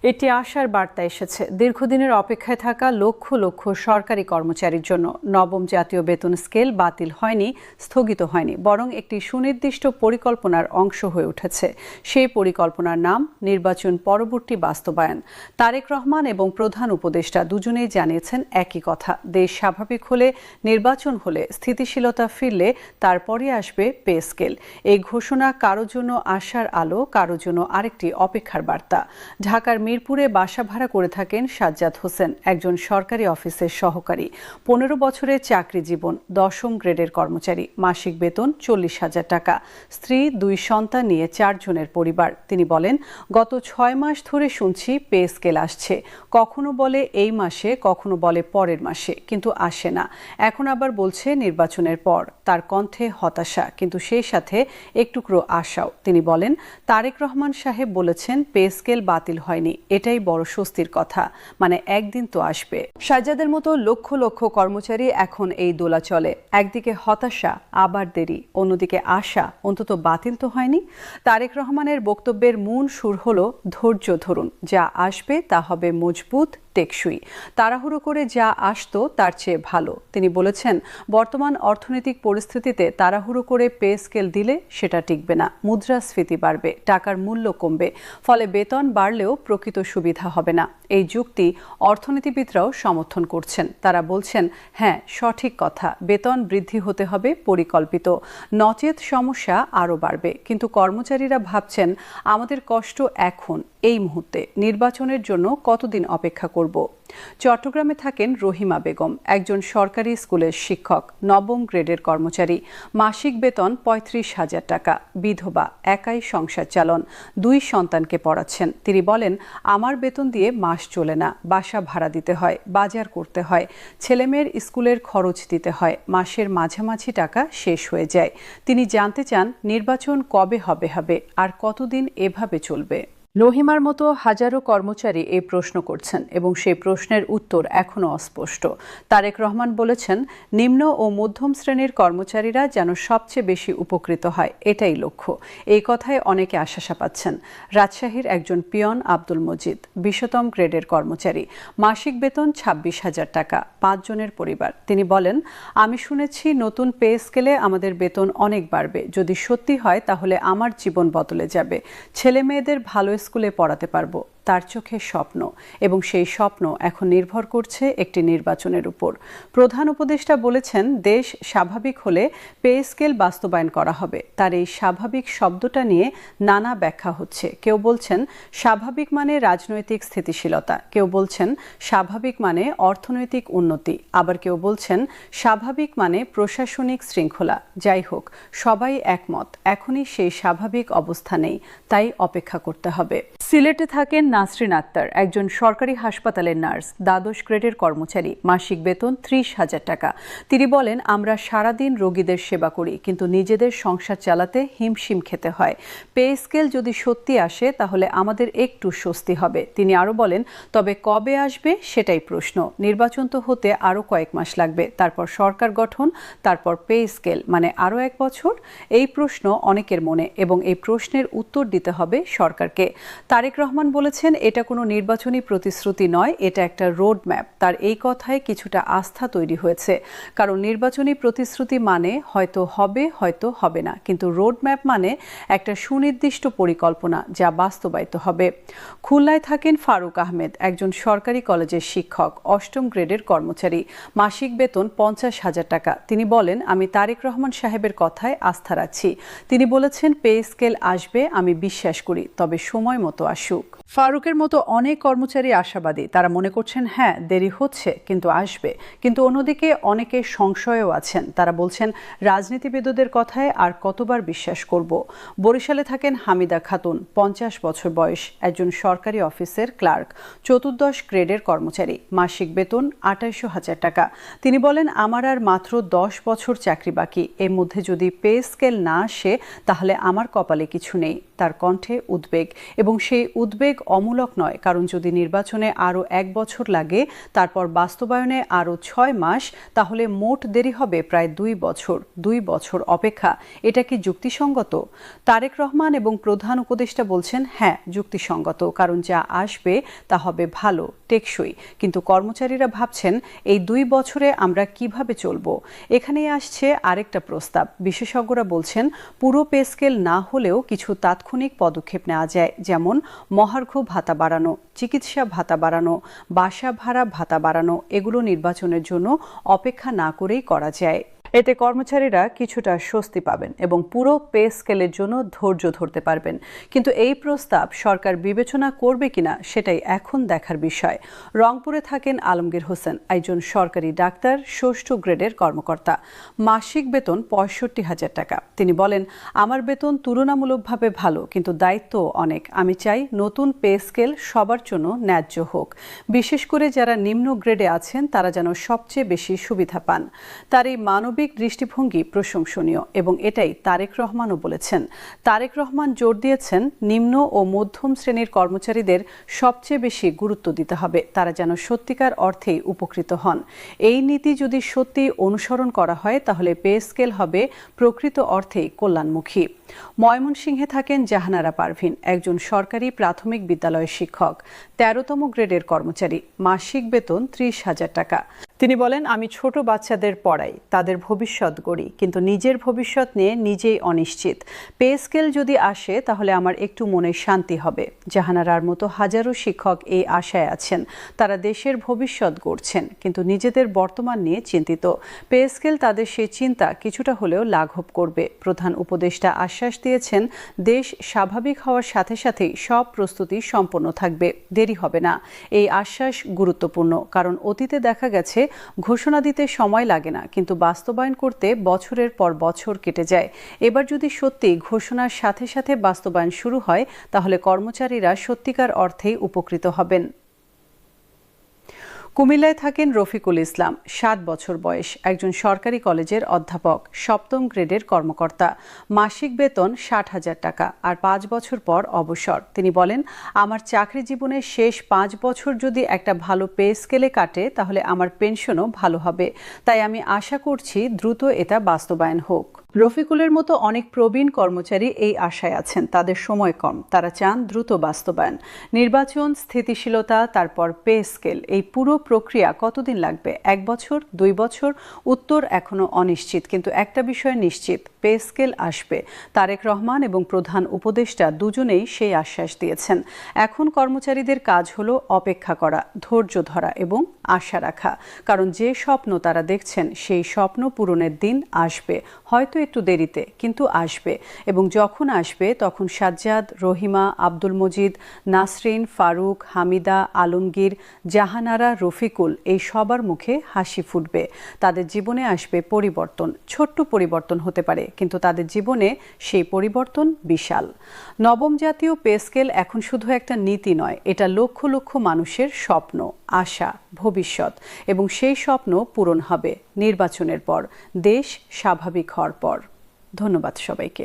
এটি আশার বার্তা এসেছে দীর্ঘদিনের অপেক্ষায় থাকা লক্ষ লক্ষ সরকারি কর্মচারীর জন্য। নবম জাতীয় বেতন স্কেল বাতিল হয়নি, স্থগিত হয়নি, বরং একটি সুনির্দিষ্ট পরিকল্পনার অংশ হয়ে উঠেছে। সেই পরিকল্পনার নাম নির্বাচন পরবর্তী বাস্তবায়ন। তারেক রহমান এবং প্রধান উপদেষ্টা দুজনেই জানিয়েছেন একই কথা, দেশ স্বাভাবিক হলে, নির্বাচন হলে, স্থিতিশীলতা ফিরলে তারপরে আসবে পে স্কেল। এই ঘোষণা কারো জন্য আশার আলো, কারো জন্য আরেকটি অপেক্ষার বার্তা। ঢাকার মিরপুরে বাসা ভাড়া করে থাকেন সাজ্জাদ হোসেন, একজন সরকারি অফিসের সহকারী। 15 বছরের চাকরি জীবন, 10ম গ্রেডের কর্মচারী, মাসিক বেতন 40,000 টাকা, স্ত্রী, 2 সন্তান নিয়ে 4 জনের পরিবার। তিনি বলেন, গত 6 মাস ধরে শুনছি পে স্কেল আসছে, কখনো বলে এই মাসে, কখনো বলে পরের মাসে, কিন্তু আসে না। এখন আবার বলছে নির্বাচনের পর। তার কণ্ঠে হতাশা, কিন্তু সেই সাথে একটুকরো আশাও। তিনি বলেন, তারেক রহমান সাহেব বলেছেন পে স্কেল বাতিল হয়নি, এটাই বড় স্বস্তির কথা, মানে একদিন তো আসবে। সাজ্জাদের মতো লক্ষ লক্ষ কর্মচারী এখন এই দোলাচলে, একদিকে হতাশা, আবার দেরি, অন্যদিকে আশা, অন্তত বাতিল তো হয়নি। তারেক রহমানের বক্তব্যের মূল সুর হলো ধৈর্য ধরুন, যা আসবে তা হবে মজবুত, টেকসই। তাড়াহুড়ো করে যা আসতো তার চেয়ে ভালো। তিনি বলেছেন, বর্তমান অর্থনৈতিক পরিস্থিতিতে তাড়াহুড়ো করে পে স্কেল দিলে সেটা টিকবে না, মুদ্রাস্ফীতি বাড়বে, টাকার মূল্য কমবে, ফলে বেতন বাড়লেও প্রকৃত সুবিধা হবে না। এই যুক্তি অর্থনীতিবিদরাও সমর্থন করছেন। তারা বলছেন, হ্যাঁ, সঠিক কথা, বেতন বৃদ্ধি হতে হবে পরিকল্পিত, নচেত সমস্যা আরও বাড়বে। কিন্তু কর্মচারীরা ভাবছেন, আমাদের কষ্ট এখন, এই মুহূর্তে, নির্বাচনের জন্য কতদিন অপেক্ষা করব। চট্টগ্রামে থাকেন রহিমা বেগম, একজন সরকারি স্কুলের শিক্ষক, 9ম গ্রেডের কর্মচারী, মাসিক বেতন 35,000 টাকা, বিধবা, একাই সংসার চালন, 2 সন্তানকে পড়াচ্ছেন। তিনি বলেন, আমার বেতন দিয়ে মাস চলে না, বাসা ভাড়া দিতে হয়, বাজার করতে হয়, ছেলেমেয়ের স্কুলের খরচ দিতে হয়, মাসের মাঝামাঝি টাকা শেষ হয়ে যায়। তিনি জানতে চান, নির্বাচন কবে হবে আর কতদিন এভাবে চলবে। রহিমার মতো হাজারো কর্মচারী এই প্রশ্ন করছেন এবং সেই প্রশ্নের উত্তর এখনও অস্পষ্ট। তারেক রহমান বলেছেন, নিম্ন ও মধ্যম শ্রেণীর কর্মচারীরা যেন সবচেয়ে বেশি উপকৃত হয়, এটাই লক্ষ্য। এই কথায় অনেকে আশা পাচ্ছেন। রাজশাহীর একজন পিয়ন আব্দুল মজিদ, 20ম গ্রেডের কর্মচারী, মাসিক বেতন 26,000 টাকা, 5 জনের পরিবার। তিনি বলেন, আমি শুনেছি নতুন পে স্কেলে আমাদের বেতন অনেক বাড়বে। যদি সত্যি হয় তাহলে আমার জীবন বদলে যাবে, ছেলে মেয়েদের ভালো স্কুলে পড়াতে পারবো। তার চোখে স্বপ্ন, এবং সেই স্বপ্ন এখন নির্ভর করছে একটি নির্বাচনের উপর। প্রধান উপদেষ্টা বলেছেন, দেশ স্বাভাবিক হলে পে স্কেল বাস্তবায়ন করা হবে। তার এই স্বাভাবিক শব্দটা নিয়ে নানা ব্যাখ্যা হচ্ছে। কেউ বলছেন স্বাভাবিক মানে রাজনৈতিক স্থিতিশীলতা, কেউ বলছেন স্বাভাবিক মানে অর্থনৈতিক উন্নতি, আবার কেউ বলছেন স্বাভাবিক মানে প্রশাসনিক শৃঙ্খলা। যাই হোক, সবাই একমত, এখনই সেই স্বাভাবিক অবস্থা নেই, তাই অপেক্ষা করতে হবে। সিলেটে থাকেন নাসরিন আক্তার, একজন সরকারি হাসপাতালের নার্স, 12 গ্রেডের কর্মচারী, মাসিক বেতন 30,000 টাকা। তিনি বলেন, আমরা সারাদিন রোগীদের সেবা করি, কিন্তু নিজেদের সংসার চালাতে হিমশিম খেতে হয়। পে স্কেল যদি সত্যি আসে তাহলে আমাদের একটু স্বস্তি হবে। তিনি আরও বলেন, তবে কবে আসবে সেটাই প্রশ্ন। নির্বাচন তো হতে আরও কয়েক মাস লাগবে, তারপর সরকার গঠন, তারপর পে স্কেল, মানে আরও 1 বছর। এই প্রশ্ন অনেকের মনে, এবং এই প্রশ্নের উত্তর দিতে হবে সরকারকে। তারেক রহমান বলেছেন, এটা কোনো নির্বাচনী প্রতিশ্রুতি নয়, এটা একটা রোড ম্যাপ। তার এই কথায় কিছুটা আস্থা তৈরি হয়েছে, কারণ নির্বাচনী প্রতিশ্রুতি মানে হয়তো হবে, হয়তো হবে না, কিন্তু রোড ম্যাপ মানে একটা সুনির্দিষ্ট পরিকল্পনা যা বাস্তবায়িত হবে। খুলনায় থাকেন ফারুক আহমেদ, একজন সরকারি কলেজের শিক্ষক, 8ম গ্রেডের কর্মচারী, মাসিক বেতন 50,000 টাকা। তিনি বলেন, আমি তারেক রহমান সাহেবের কথায় আস্থা রাখছি। তিনি বলেছেন, পে স্কেল আসবে, আমি বিশ্বাস করি, তবে সময় মতো আসুক। ফারুকের মতো অনেক কর্মচারী আশাবাদী। তারা মনে করছেন, হ্যাঁ, দেরি হচ্ছে, কিন্তু আসবে। কিন্তু অন্যদিকে অনেকে সংশয়েও আছেন। তারা বলছেন, রাজনীতিবিদদের কথায় আর কতবার বিশ্বাস করব। বরিশালে থাকেন হামিদা খাতুন, 50 বছর বয়স, একজন সরকারি অফিসের ক্লার্ক, 14 গ্রেডের কর্মচারী, মাসিক বেতন 28,000 টাকা। তিনি বলেন, আমার আর মাত্র 10 বছর চাকরি বাকি, এর মধ্যে যদি পে স্কেল না আসে তাহলে আমার কপালে কিছু নেই। তার কণ্ঠে উদ্বেগ, এবং সেই উদ্বেগ অমূলক নয়, কারণ যদি নির্বাচনে আরও 1 বছর লাগে, তারপর বাস্তবায়নে আরও 6 মাস, তাহলে মোট দেরি হবে প্রায় 2 বছর। 2 বছর অপেক্ষা, এটা কি যুক্তিসঙ্গত? তারেক রহমান এবং প্রধান উপদেষ্টা বলছেন, হ্যাঁ যুক্তিসঙ্গত, কারণ যা আসবে তা হবে ভালো, টেকসই। কিন্তু কর্মচারীরা ভাবছেন, এই 2 বছরে আমরা কিভাবে চলব? এখানেই আসছে আরেকটা প্রস্তাব। বিশেষজ্ঞরা বলছেন, পুরো পে স্কেল না হলেও কিছু তাৎক্ষণিক পদক্ষেপ নেওয়া যায়, যেমন মহার্ঘ ভাতা বাড়ানো, চিকিৎসা ভাতা বাড়ানো, বাসা ভাড়া ভাতা বাড়ানো। এগুলো নির্বাচনের জন্য অপেক্ষা না করেই করা যায়। এতে কর্মচারীরা কিছুটা স্বস্তি পাবেন এবং পুরো পে স্কেলের জন্য ধৈর্য ধরতে পারবেন। কিন্তু এই প্রস্তাব সরকার বিবেচনা করবে কিনা সেটাই এখন দেখার বিষয়। রংপুরে থাকেন আলমগীর হোসেন, একজন সরকারি ডাক্তার, 6ষ্ঠ গ্রেডের কর্মকর্তা। মাসিক বেতন 65,000 টাকা। তিনি বলেন, আমার বেতন তুলনামূলকভাবে ভালো, কিন্তু দায়িত্ব অনেক। আমি চাই নতুন পে স্কেল সবার জন্য ন্যায্য হোক। বিশেষ করে যারা নিম্ন গ্রেডে আছেন তারা যেন সবচেয়ে বেশি সুবিধা পান। তার এই মানবিক দৃষ্টিভঙ্গি প্রশংসনীয়, এবং এটাই তারেক রহমানও বলেছেন। তারেক রহমান জোর দিয়েছেন, নিম্ন ও মধ্যম শ্রেণীর কর্মচারীদের সবচেয়ে বেশি গুরুত্ব দিতে হবে, তারা যেন সত্যিকার অর্থেই উপকৃত হন। এই নীতি যদি সত্যি অনুসরণ করা হয়, তাহলে পে স্কেল হবে প্রকৃত অর্থেই কল্যাণমুখী। ময়মনসিংহে থাকেন জাহানারা পারভিন, একজন সরকারি প্রাথমিক বিদ্যালয়ের শিক্ষক, 13তম গ্রেডের কর্মচারী। মাসিক বেতন 30,000 টাকা। তিনি বলেন, আমি ছোট বাচ্চাদের পড়াই, তাদের ভবিষ্যৎ গড়ি, কিন্তু নিজের ভবিষ্যৎ নিয়ে নিজেই অনিশ্চিত। পে স্কেল যদি আসে, তাহলে আমার একটু মনে শান্তি হবে। জাহানারার মতো হাজারো শিক্ষক এই আশায় আছেন। তারা দেশের ভবিষ্যৎ গড়ছেন, কিন্তু নিজেদের বর্তমান নিয়ে চিন্তিত। পে স্কেল তাদের সেই চিন্তা কিছুটা হলেও লাঘব করবে। প্রধান উপদেষ্টা আশ্বাস দিয়েছেন, দেশ স্বাভাবিক হওয়ার সাথে সাথেই সব প্রস্তুতি সম্পন্ন থাকবে, দেরি হবে না। এই আশ্বাস গুরুত্বপূর্ণ, কারণ অতীতে দেখা গেছে ঘোষণা দিতে সময় লাগে না, কিন্তু বাস্তবায়ন করতে বছরের পর বছর কেটে যায়। এবার যদি সত্যি ঘোষণার সাথে সাথে বাস্তবায়ন শুরু হয়, তাহলে কর্মচারীরা সত্যিকার অর্থেই উপকৃত হবেন। কুমিল্লায় থাকেন রফিকুল ইসলাম, 7 বছর বয়স, একজন সরকারি কলেজের অধ্যাপক, 7ম গ্রেডের কর্মকর্তা। মাসিক বেতন 60,000 টাকা, আর 5 বছর পর অবসর। তিনি বলেন, আমার চাকরি জীবনের শেষ 5 বছর যদি একটা ভালো পে স্কেলে কাটে, তাহলে আমার পেনশনও ভালো হবে। তাই আমি আশা করছি দ্রুত এটা বাস্তবায়ন হোক। রফিকুলের মতো অনেক প্রবীণ কর্মচারী এই আশায় আছেন। তাদের সময় কম, তারা চান দ্রুত বাস্তবায়ন। নির্বাচন, স্থিতিশীলতা, তারপর পে স্কেল, এই পুরো প্রক্রিয়া কতদিন লাগবে? 1 বছর, 2 বছর? উত্তর এখনো অনিশ্চিত, কিন্তু একটা বিষয় নিশ্চিত, পে স্কেল আসবে। তারেক রহমান এবং প্রধান উপদেষ্টা দুজনেই সেই আশ্বাস দিয়েছেন। এখন কর্মচারীদের কাজ হলো অপেক্ষা করা, ধৈর্য ধরা এবং আশা রাখা, কারণ যে স্বপ্ন তারা দেখছেন সেই স্বপ্ন পূরণের দিন আসবে, হয়তো একটু দেরিতে, কিন্তু আসবে। এবং যখন আসবে, তখন সাজ্জাদ, রহিমা, আব্দুল মজিদ, নাসরিন, ফারুক, হামিদা, আলমগীর, জাহানারা, রফিকুল, এই সবার মুখে হাসি ফুটবে। তাদের জীবনে আসবে পরিবর্তন। ছোট্ট পরিবর্তন হতে পারে, কিন্তু তাদের জীবনে সেই পরিবর্তন বিশাল। নবম জাতীয় পে স্কেল এখন শুধু একটা নীতি নয়, এটা লক্ষ লক্ষ মানুষের স্বপ্ন, আশা, ভবিষ্যৎ, এবং সেই স্বপ্ন পূরণ হবে নির্বাচনের পর, দেশ স্বাভাবিক হওয়ার পর। ধন্যবাদ সবাইকে।